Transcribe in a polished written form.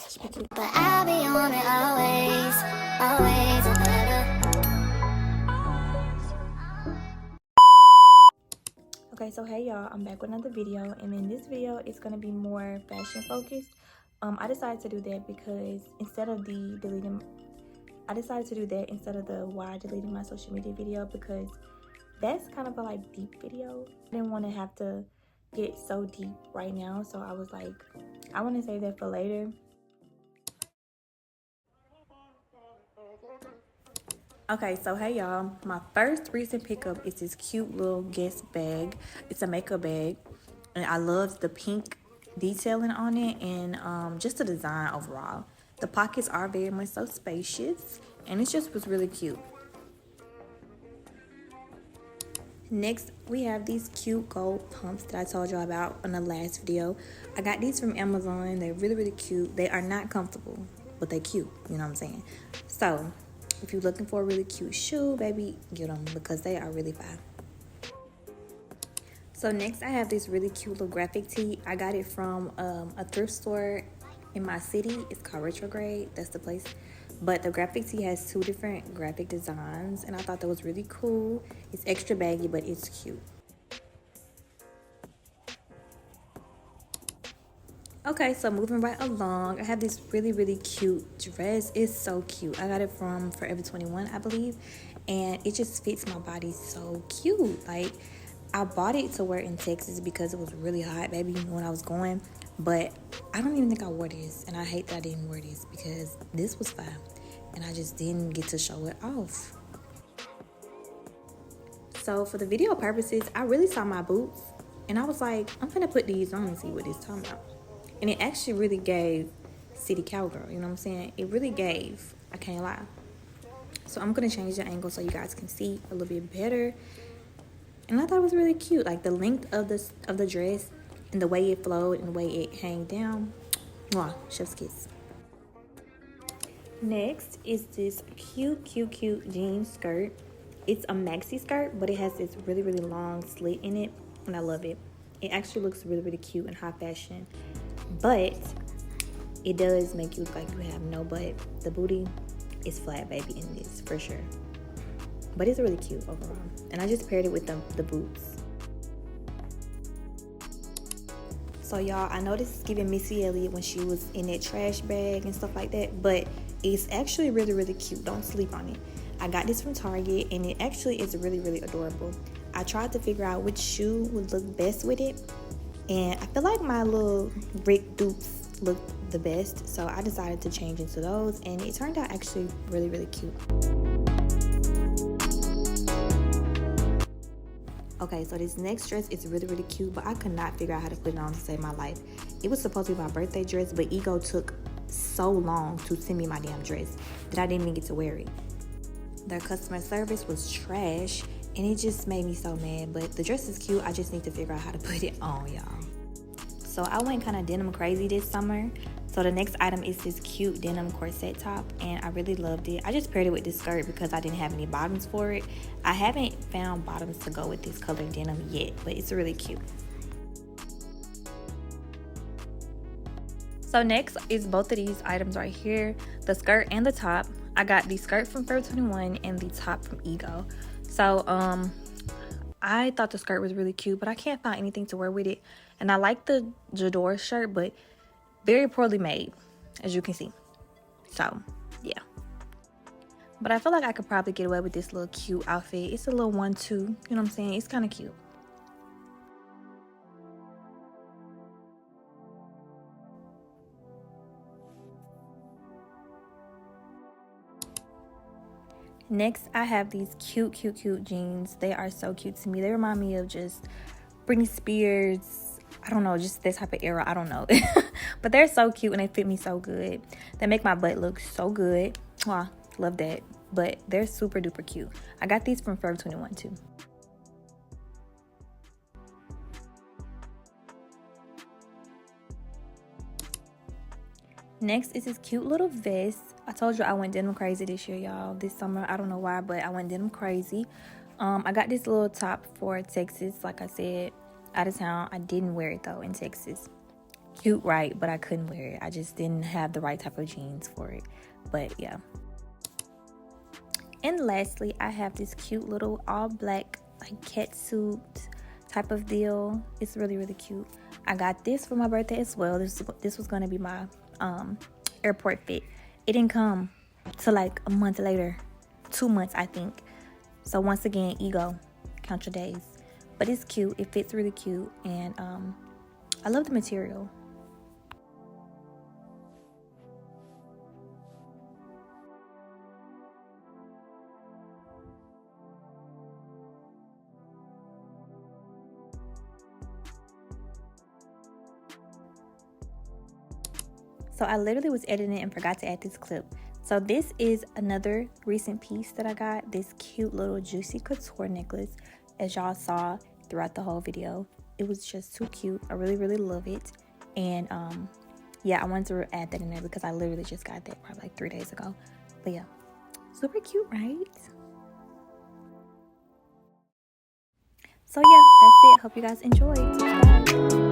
But I'll be on it always, always and ever. Okay, so hey y'all, I'm back with another video, and in this video it's gonna be more fashion focused. I decided to do that because instead of the why deleting my social media video, because that's kind of a like deep video. I didn't want to have to get so deep right now, so I was like, I want to save that for later. Okay, so hey y'all, my first recent pickup is this cute little Guess bag. It's a makeup bag, and I love the pink detailing on it, and just the design overall. The pockets are very much so spacious, and it just was really cute. Next, we have these cute gold pumps that I told y'all about in the last video. I got these from Amazon. They're really, really cute. They are not comfortable, but they're cute, you know what I'm saying? So, if you're looking for a really cute shoe, baby, get them because they are really fine. So next, I have this really cute little graphic tee. I got it from a thrift store in my city. It's called Retrograde. That's the place. But the graphic tee has two different graphic designs, and I thought that was really cool. It's extra baggy, but it's cute. Okay, so moving right along, I have this really, really cute dress. It's so cute. I got it from Forever 21, I believe, and it just fits my body so cute. Like, I bought it to wear in Texas because it was really hot, baby, when I was going, but I don't even think I wore this, and I hate that I didn't wear this because this was fine, and I just didn't get to show it off. So for the video purposes, I really saw my boots, and I was like, I'm gonna put these on and see what it's talking about. And it actually really gave City Cowgirl, you know what I'm saying? It really gave, I can't lie. So I'm gonna change the angle so you guys can see a little bit better. And I thought it was really cute, like the length of the dress and the way it flowed and the way it hang down. Mwah, chef's kiss. Next is this cute jean skirt. It's a maxi skirt, but it has this really, really long slit in it, and I love it. It actually looks really, really cute and high fashion, but it does make you look like you have no butt. The booty is flat, baby, in this for sure. But it's really cute overall, and I just paired it with the boots. So y'all, I know this is giving Missy Elliott when she was in that trash bag and stuff like that, but it's actually really, really cute. Don't sleep on it. I got this from Target, and it actually is really, really adorable. I tried to figure out which shoe would look best with it, and I feel like my little Rick dupes looked the best, so I decided to change into those, and it turned out actually really, really cute. Okay, so this next dress is really, really cute, but I could not figure out how to put it on to save my life. It was supposed to be my birthday dress, but Ego took so long to send me my damn dress that I didn't even get to wear it. Their customer service was trash, and it just made me so mad, but the dress is cute. I just need to figure out how to put it on, y'all. So I went kind of denim crazy this summer. So the next item is this cute denim corset top, and I really loved it. I just paired it with this skirt because I didn't have any bottoms for it. I haven't found bottoms to go with this color denim yet, but it's really cute. So next is both of these items right here, the skirt and the top. I got the skirt from Forever 21 and the top from Ego. So I thought the skirt was really cute, but I can't find anything to wear with it. And I like the J'adore shirt, but very poorly made, as you can see. So yeah, but I feel like I could probably get away with this little cute outfit. It's a little 1-2, you know what I'm saying? It's kind of cute. Next, I have these cute jeans. They are so cute to me. They remind me of just Britney Spears. I don't know, just that type of era. I don't know. But they're so cute and they fit me so good. They make my butt look so good. Wow, love that. But they're super duper cute. I got these from Forever 21 too. Next is this cute little vest. I told you I went denim crazy this year, y'all. This summer, I don't know why, but I went denim crazy. I got this little top for Texas, like I said, out of town. I didn't wear it though in Texas. cute, right? But I couldn't wear it. I just didn't have the right type of jeans for it. But yeah. And lastly, I have this cute little all black like catsuit type of deal. It's really, really cute. I got this for my birthday as well. This was going to be my airport fit. It didn't come till like a month later. 2 months, I think. So once again, ego. Count your days. But it's cute. It fits really cute. And I love the material. So I literally was editing and forgot to add this clip. So this is another recent piece that I got. This cute little juicy couture necklace. As y'all saw throughout the whole video. It was just too cute. I really, really love it. And yeah, I wanted to add that in there because I literally just got that probably like 3 days ago. But yeah, super cute, right? So yeah, that's it. Hope you guys enjoyed. Bye.